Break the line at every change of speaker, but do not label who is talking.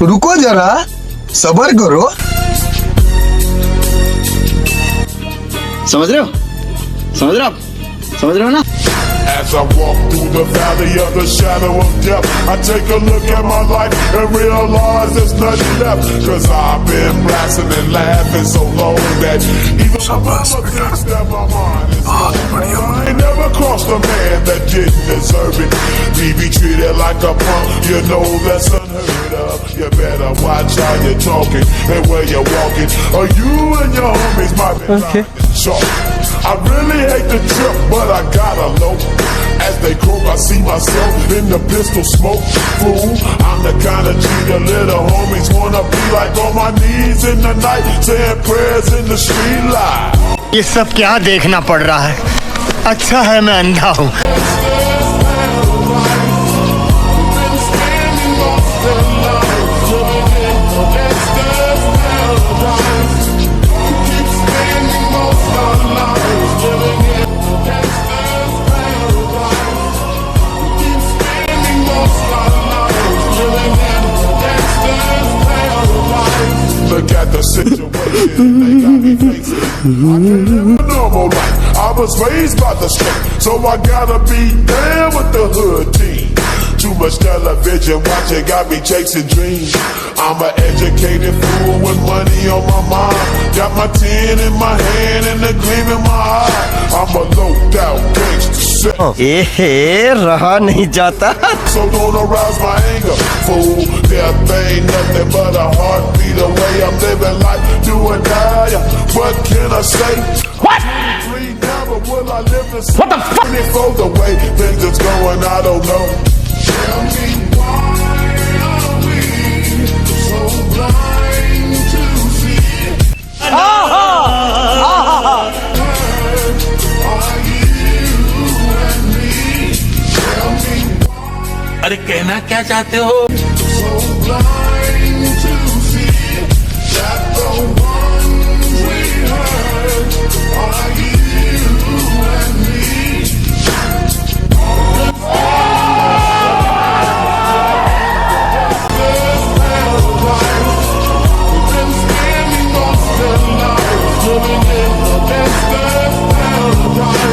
रुको जरा, सबर करो।
समझ रहे हो? समझ रहे हो? समझ रहे हो ना?
As I walk through the valley of the shadow of death, I take a look at my life and realize there's nothing left. Cause I've been blasting and laughing so long that even my mama thinks that my mind is gone. I ain't never crossed a man that didn't deserve it. Be treated like a punk, you know that's unheard of. You better watch how you're talking and where you're walking, or you and your homies might be lying chalk. I really hate the trip, but I gotta low. As they croak, I see myself in the pistol smoke. Fool, I'm the kind of G the little homies wanna be like, on my knees in the night, saying prayers in the street light.
ये सब क्या देखना पड़ रहा है? अच्छा है मैं अंधा हूँ।
Look at the situation they got me facing. I can't live a normal life. I was raised by the street, so I gotta be down with the hood team. Too much television watching got me chasing dreams. I'm an educated fool with money on my mind. Got my 10 in my hand and the gleam in my eye. I'm a low out gangster.
रहा नहीं जाता।
So don't arouse my anger, fool. Death ain't nothing but a heartbeat away. I'm living life, do or die. What can I say?
What?
Never will I live the same.
What the fuck?
For the way things is going, I don't know. Tell me why are we so blind to see?
अरे कहना क्या चाहते हो?
So blind to see that the ones we hurt are you and me. We've been spending most of life living in the gangster's paradise.